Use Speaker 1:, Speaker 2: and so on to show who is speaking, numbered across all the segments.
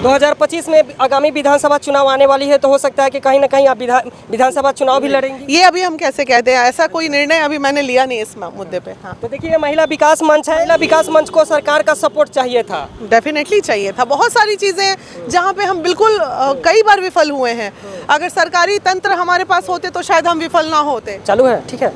Speaker 1: 2025 में आगामी विधानसभा चुनाव आने वाली है, तो हो सकता है कि कहीं ना कहीं आप विधानसभा चुनाव भी लड़ेंगी।
Speaker 2: ये अभी हम कैसे कहते हैं, ऐसा कोई निर्णय अभी मैंने लिया नहीं इस मुद्दे पे। हाँ,
Speaker 3: तो देखिए, महिला विकास मंच है, महिला विकास मंच को सरकार का सपोर्ट चाहिए था।
Speaker 2: डेफिनेटली चाहिए था। बहुत सारी चीज़ें जहाँ पे हम बिल्कुल कई बार विफल हुए हैं। अगर सरकारी तंत्र हमारे पास होते तो शायद हम विफल ना होते।
Speaker 3: चालू है, ठीक है।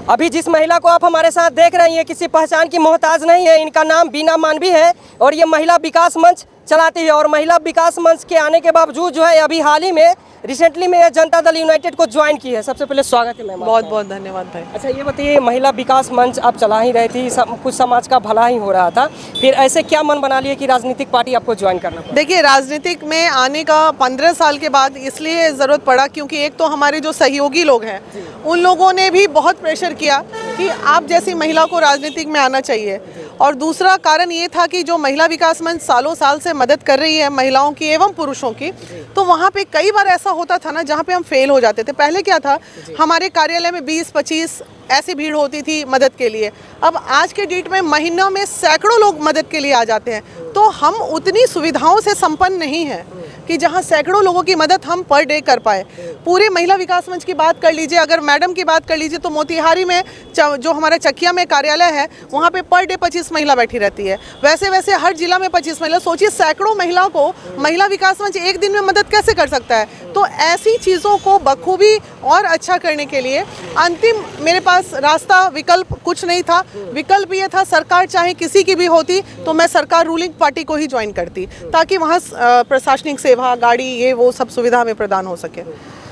Speaker 3: अभी जिस महिला को आप हमारे साथ देख रही हैं, किसी पहचान की मोहताज नहीं है। इनका नाम बीना मानवी है और ये महिला विकास मंच चलाती है। और महिला विकास मंच के आने के बावजूद जो है, अभी हाल ही में रिसेंटली में जनता दल यूनाइटेड को ज्वाइन की है। सबसे पहले स्वागत है मैम।
Speaker 2: बहुत बहुत धन्यवाद भाई।
Speaker 3: अच्छा, ये बताइए, महिला विकास मंच आप चला ही रही थी, कुछ समाज का भला ही हो रहा था, फिर ऐसे क्या मन बना लिया कि राजनीतिक पार्टी आपको ज्वाइन करना पड़ा?
Speaker 2: देखिए, राजनीतिक में आने का 15 साल के बाद इसलिए ज़रूरत पड़ा क्योंकि एक तो हमारे जो सहयोगी लोग हैं उन लोगों ने भी बहुत प्रेशर किया कि आप जैसी महिला को राजनीतिक में आना चाहिए। और दूसरा कारण ये था कि जो महिला विकास मंच सालों साल से मदद कर रही है महिलाओं की एवं पुरुषों की, तो वहाँ पे कई बार ऐसा होता था ना जहाँ पे हम फेल हो जाते थे। पहले क्या था, हमारे कार्यालय में 20-25 ऐसी भीड़ होती थी मदद के लिए। अब आज के डेट में महीनों में सैकड़ों लोग मदद के लिए आ जाते हैं। तो हम उतनी सुविधाओं से संपन्न नहीं हैं कि जहां सैकड़ों लोगों की मदद हम पर डे कर पाए। पूरे महिला विकास मंच की बात कर लीजिए, अगर मैडम की बात कर लीजिए तो मोतिहारी में जो हमारा चकिया में कार्यालय है वहां पे पर डे 25 महिला बैठी रहती है। वैसे वैसे हर जिला में 25 महिला। सोचिए, सैकड़ों महिला को महिला विकास मंच एक दिन में मदद कैसे कर सकता है। तो ऐसी चीज़ों को बखूबी और अच्छा करने के लिए अंतिम मेरे पास रास्ता विकल्प कुछ नहीं था। विकल्प ये था, सरकार चाहे किसी की भी होती तो मैं सरकार रूलिंग पार्टी को ही ज्वाइन करती, ताकि वहाँ प्रशासनिक सेवा, गाड़ी, ये वो सब सुविधा हमें प्रदान हो सके।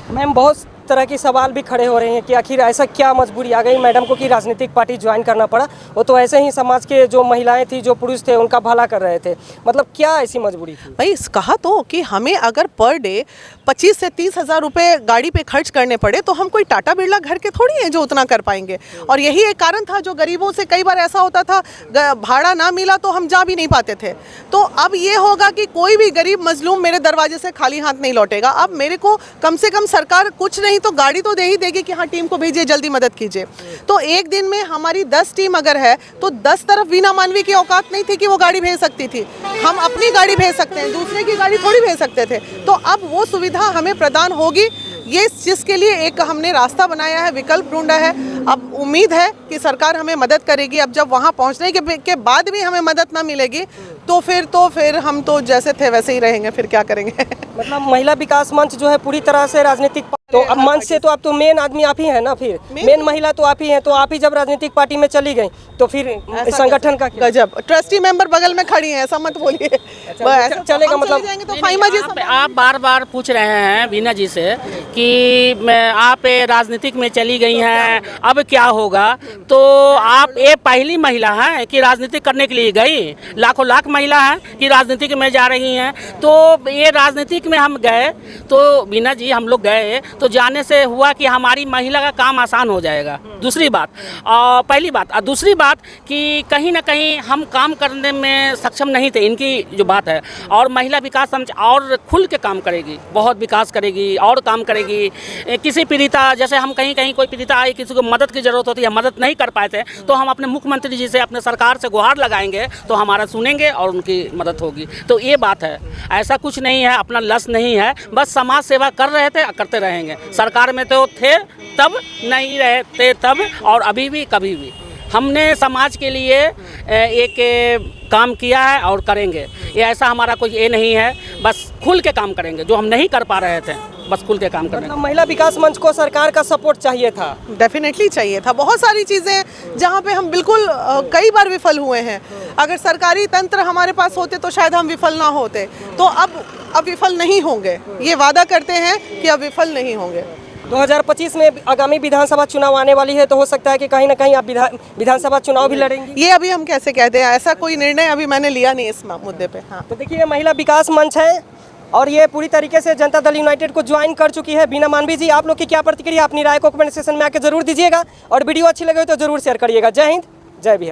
Speaker 3: मैम, बहुत तरह के सवाल भी खड़े हो रहे हैं कि आखिर ऐसा क्या मजबूरी आ गई मैडम को कि राजनीतिक पार्टी ज्वाइन करना पड़ा। वो तो ऐसे ही समाज के जो महिलाएं थी, जो पुरुष थे, उनका भला कर रहे थे। मतलब क्या ऐसी मजबूरी थी?
Speaker 2: भाई, कहा तो कि हमें अगर पर डे 25 से 30 हज़ार रुपये गाड़ी पे खर्च करने पड़े तो हम कोई टाटा बिरला घर के थोड़ी हैं जो उतना कर पाएंगे। और यही एक कारण था जो गरीबों से कई बार ऐसा होता था, भाड़ा ना मिला तो हम जा भी नहीं पाते थे। तो अब ये होगा कि कोई भी गरीब मजलूम मेरे दरवाजे से खाली हाथ नहीं लौटेगा। अब मेरे को कम से कम सरकार कुछ नहीं तो गाड़ी तो दे ही देगी कि हाँ, टीम को भेजिए, जल्दी मदद कीजिए। तो एक दिन में हमारी 10 टीम अगर है तो 10 तरफ बीना मानवी की औकात नहीं थी कि वो गाड़ी भेज सकती थी। हम अपनी गाड़ी भेज सकते हैं, दूसरे की गाड़ी थोड़ी भेज सकते थे। तो अब वो सुविधा हमें प्रदान होगी, ये जिसके लिए एक हमने रास्ता बनाया है, विकल्प ढूंढा है। अब उम्मीद है कि सरकार हमें मदद करेगी। अब जब वहाँ पहुँचने के बाद भी हमें मदद ना मिलेगी तो फिर हम तो जैसे थे वैसे ही रहेंगे। फिर क्या करेंगे?
Speaker 3: मतलब महिला विकास मंच जो है पूरी तरह से राजनीतिक, तो अब मंच से तो आप तो मेन आदमी आप ही हैं ना, फिर मेन महिला तो आप ही हैं। तो आप ही जब राजनीतिक पार्टी में चली गई तो फिर संगठन का
Speaker 2: गजब। ट्रस्टी मेंबर बगल में खड़ी हैं, ऐसा मत बोलिए।
Speaker 3: अच्छा, चलेगा मतलब
Speaker 2: तो फाइमा जी,
Speaker 4: आप बार बार पूछ रहे हैं बीना जी से कि आप राजनीतिक में चली गई हैं, अब क्या होगा। तो आप ये पहली महिला हैं कि राजनीतिक करने के लिए गई। लाखों लाख महिला हैं कि राजनीतिक में जा रही हैं। तो ये राजनीतिक में हम गए तो बीना जी, हम लोग गए तो जाने से हुआ कि हमारी महिला का काम आसान हो जाएगा। दूसरी बात, पहली बात, दूसरी बात कि कहीं ना कहीं हम काम करने में सक्षम नहीं थे, इनकी जो बात है। और महिला विकास मंच और खुल के काम करेगी, बहुत विकास करेगी और काम करेगी। किसी पीड़िता, जैसे हम कहीं कोई पीड़िता आई, किसी को मदद की ज़रूरत होती है, मदद नहीं कर पाए थे, तो हम अपने मुख्यमंत्री जी से, अपने सरकार से गुहार लगाएंगे तो हमारा सुनेंगे और उनकी मदद होगी। तो ये बात है, ऐसा कुछ नहीं है, अपना लस नहीं है, बस समाज सेवा कर रहे थे, करते रहेंगे। सरकार में तो थे तब, नहीं रहते तब, और अभी भी, कभी भी हमने समाज के लिए एक काम किया है और करेंगे। ये ऐसा हमारा कोई ये नहीं है, बस खुल के काम करेंगे। जो हम नहीं कर पा रहे थे, बस खुल के काम करेंगे।
Speaker 3: मतलब महिला विकास मंच को सरकार का सपोर्ट चाहिए था।
Speaker 2: डेफिनेटली चाहिए था। बहुत सारी चीज़ें जहाँ पे हम बिल्कुल कई बार विफल हुए हैं। अगर सरकारी तंत्र हमारे पास होते तो शायद हम विफल ना होते। तो अब विफल नहीं होंगे, ये वादा करते हैं कि अब विफल नहीं होंगे।
Speaker 3: 2025 में आगामी विधानसभा चुनाव आने वाली है, तो हो सकता है कि कहीं ना कहीं आप विधानसभा चुनाव भी लड़ेंगी।
Speaker 2: ये अभी हम कैसे कहते हैं, ऐसा कोई निर्णय अभी मैंने लिया नहीं इस मुद्दे पे। हाँ,
Speaker 3: तो देखिए, महिला विकास मंच है और ये पूरी तरीके से जनता दल यूनाइटेड को ज्वाइन कर चुकी है। बीना मानवी जी, आप लोग की क्या प्रतिक्रिया, अपनी राय को कमेंट सेक्शन में आके जरूर दीजिएगा और वीडियो अच्छी लगे तो जरूर शेयर करिएगा। जय हिंद, जय बिहार।